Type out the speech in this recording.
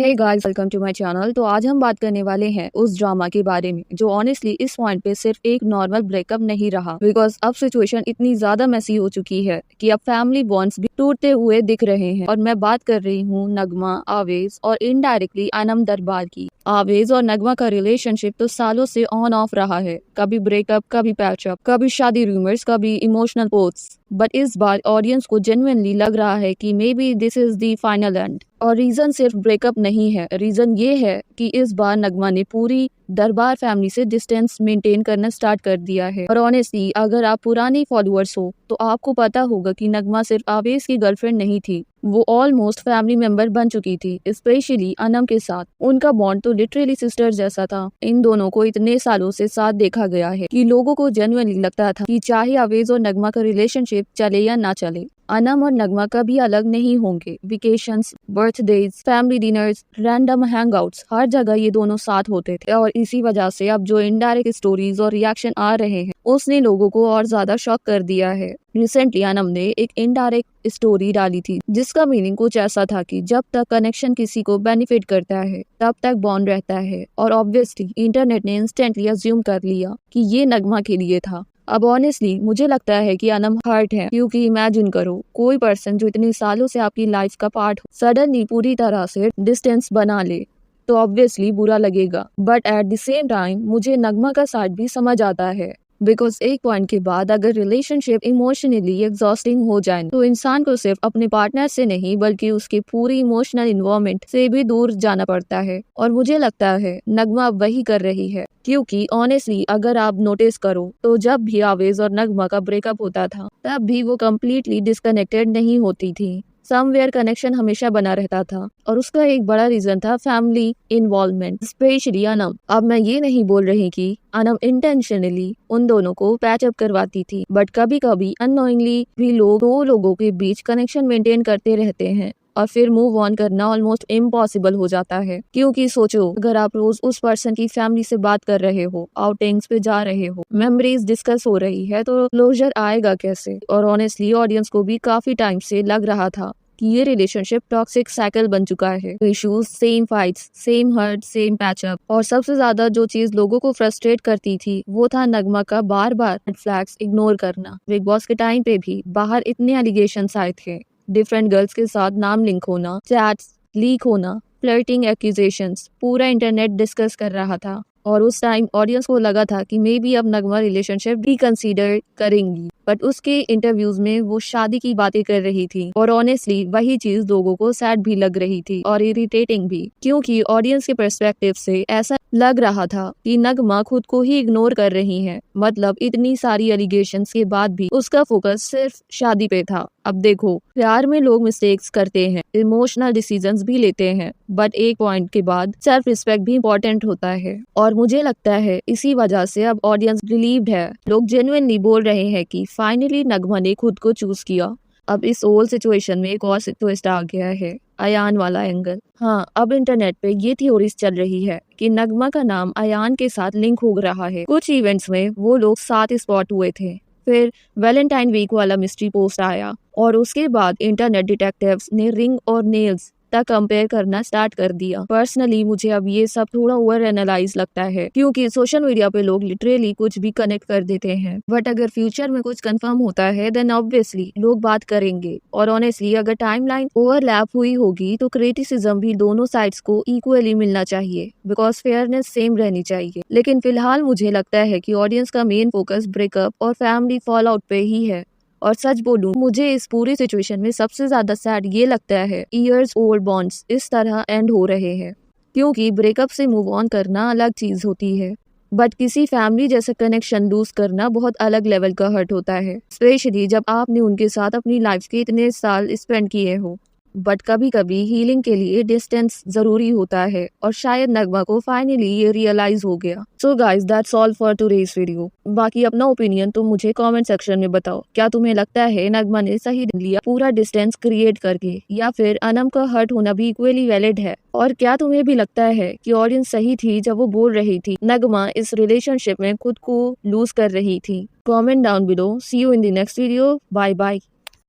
Hey guys, welcome to my channel. तो आज हम बात करने वाले हैं उस ड्रामा के बारे में जो ऑनेस्टली इस पॉइंट पे सिर्फ एक नॉर्मल ब्रेकअप नहीं रहा, बिकॉज अब सिचुएशन इतनी ज्यादा मैसी हो चुकी है कि अब फैमिली बॉन्ड्स भी टूटते हुए दिख रहे हैं। और मैं बात कर रही हूँ नगमा, आवेज और इनडायरेक्टली अनम दरबार की। आवेज और नगमा का रिलेशनशिप तो सालों से ऑन ऑफ रहा है, कभी ब्रेकअप, कभी पैचअप, कभी शादी रूमर्स, कभी इमोशनल पोस्ट। बट इस बार ऑडियंस को जेन्युइनली लग रहा है कि may be this is the final and. और रीजन सिर्फ ब्रेकअप नहीं है, रीजन ये है कि इस बार नगमा ने पूरी दरबार फैमिली से डिस्टेंस मेंटेन करना स्टार्ट कर दिया है। और ऑनेस्टली अगर आप पुरानी फॉलोअर्स हो तो आपको पता होगा कि नगमा सिर्फ आवेश की गर्लफ्रेंड नहीं थी, वो ऑलमोस्ट फैमिली मेंबर बन चुकी थी, स्पेशली अनम के साथ। उनका बॉन्ड तो लिटरली सिस्टर जैसा था। इन दोनों को इतने सालों से साथ देखा गया है कि लोगों को जेन्युइनली लगता था कि चाहे आवेज और नगमा का रिलेशनशिप चले या ना चले, अनम और नगमा कभी अलग नहीं होंगे। Vacations, birthdays, family dinners, random hangouts, हर जगह ये दोनों साथ होते थे। और इसी वजह से अब जो इनडायरेक्ट स्टोरीज और रिएक्शन आ रहे हैं उसने लोगों को और ज्यादा शॉक कर दिया है। रिसेंटली अनम ने एक इनडायरेक्ट स्टोरी डाली थी जिसका मीनिंग कुछ ऐसा था कि जब तक कनेक्शन किसी को बेनिफिट करता है तब तक बॉन्ड रहता है। और ऑब्वियसली इंटरनेट ने इंस्टेंटली अज्यूम कर लिया कि ये नगमा के लिए था। अब ऑनेस्टली मुझे लगता है कि अनम हर्ट है, क्योंकि इमेजिन करो कोई पर्सन जो इतने सालों से आपकी लाइफ का पार्ट हो सडनली पूरी तरह से डिस्टेंस बना ले तो ऑब्वियसली बुरा लगेगा। But at the same time मुझे नगमा का साइड भी समझ आता है, बिकॉज एक पॉइंट के बाद अगर रिलेशनशिप इमोशनली एग्जॉस्टिंग हो जाए तो इंसान को सिर्फ अपने पार्टनर से नहीं बल्कि उसके पूरी इमोशनल इन्वायरमेंट से भी दूर जाना पड़ता है। और मुझे लगता है नगमा अब वही कर रही है, क्योंकि ऑनेस्टली अगर आप नोटिस करो तो जब भी आवेज और नगमा का ब्रेकअप होता था तब भी वो कम्प्लीटली डिस्कनेक्टेड नहीं होती थी। समवेयर कनेक्शन हमेशा बना रहता था और उसका एक बड़ा रीजन था फैमिली इन्वॉल्वमेंट, स्पेशली अनम। अब मैं ये नहीं बोल रही कि अनम इंटेंशनली उन दोनों को पैचअप करवाती थी, बट कभी कभी अननोइंगली भी दो लोगों के बीच कनेक्शन मेंटेन करते रहते हैं और फिर मूव ऑन करना ऑलमोस्ट इम्पॉसिबल हो जाता है। क्योंकि सोचो, अगर आप रोज उस पर्सन की फैमिली से बात कर रहे हो, आउटिंग्स पे जा रहे हो, मेमोरीज डिस्कस हो रही है, तो क्लोजर आएगा कैसे? और ऑनेस्टली ऑडियंस को भी काफी टाइम से लग रहा था कि ये रिलेशनशिप टॉक्सिक साइकिल बन चुका है। Issues, same fights, same hurt, same patch up. और सबसे ज्यादा जो चीज लोगों को फ्रस्ट्रेट करती थी वो था नगमा का बार बार रेड फ्लैग्स इग्नोर करना। बिग बॉस के टाइम पे भी बाहर इतने एलिगेशंस आए थे, डिफरेंट गर्ल्स के साथ नाम लिंक होना, चैट्स लीक होना, फ्लर्टिंग एक्यूजेशंस, पूरा इंटरनेट डिस्कस कर रहा था। और उस टाइम ऑडियंस को लगा था कि मे बी अब नगमा रिलेशनशिप भी कंसीडर करेंगी, बट उसके इंटरव्यूज में वो शादी की बातें कर रही थी। और ऑनेस्टली वही चीज लोगों को सैड भी लग रही थी और इरिटेटिंग भी, क्योंकि ऑडियंस के पर्सपेक्टिव से ऐसा लग रहा था कि नगमा खुद को ही इग्नोर कर रही है। मतलब इतनी सारी एलिगेशंस के बाद भी उसका फोकस सिर्फ शादी पे था। अब देखो, प्यार में लोग मिस्टेक्स करते हैं, इमोशनल डिसीजंस भी लेते हैं, बट एक पॉइंट के बाद सेल्फ रिस्पेक्ट भी इम्पोर्टेंट होता है। और मुझे लगता है इसी वजह से अब ऑडियंस रिलीव्ड है। लोग जेन्युइनली बोल रहे हैं कि फाइनली नगमा ने खुद को चूज किया। अब इस होल सिचुएशन में एक और ट्विस्ट आ गया है, अयान वाला एंगल। हाँ, अब इंटरनेट पे ये थ्योरीज चल रही है कि नगमा का नाम अयान के साथ लिंक हो रहा है। कुछ इवेंट्स में वो लोग साथ स्पॉट हुए थे, फिर वैलेंटाइन वीक वाला मिस्ट्री पोस्ट आया और उसके बाद इंटरनेट डिटेक्टिव्स ने रिंग और नेल्स तक कंपेयर करना स्टार्ट कर दिया। पर्सनली मुझे अब ये सब थोड़ा ओवर एनालाइज लगता है, क्योंकि सोशल मीडिया पे लोग लिटरली कुछ भी कनेक्ट कर देते हैं, बट अगर फ्यूचर में कुछ कंफर्म होता है देन ऑब्वियसली लोग बात करेंगे। और ऑनेस्टली अगर टाइमलाइन ओवरलैप हुई होगी तो क्रिटिसिज्म भी दोनों साइड्स को इक्वली मिलना चाहिए, बिकॉज फेयरनेस सेम रहनी चाहिए। लेकिन फिलहाल मुझे लगता है कि ऑडियंस का मेन फोकस ब्रेकअप और फैमिली फॉल आउट पे ही है। और सच बोलूं, मुझे इस पूरी सिचुएशन में सबसे ज्यादा सैड ये लगता है इयर्स ओल्ड बॉन्ड्स इस तरह एंड हो रहे हैं, क्योंकि ब्रेकअप से मूव ऑन करना अलग चीज होती है, बट किसी फैमिली जैसे कनेक्शन लूज करना बहुत अलग लेवल का हर्ट होता है, स्पेशली जब आपने उनके साथ अपनी लाइफ के इतने साल स्पेंड किए हो। बट कभी कभी हीलिंग के लिए डिस्टेंस जरूरी होता है और शायद नगमा को फाइनली ये रियलाइज हो गया। So guys, that's all for today's video. बाकी अपना ओपिनियन तुम मुझे कमेंट सेक्शन में बताओ। क्या तुम्हें लगता है नगमा ने सही लिया पूरा डिस्टेंस क्रिएट करके, या फिर अनम का हर्ट होना भी इक्वली वैलिड है? और क्या तुम्हें भी लगता है कि ऑडियंस सही थी जब वो बोल रही थी नगमा इस रिलेशनशिप में खुद को लूज कर रही थी? Comment down below. See you in the next video. Bye bye.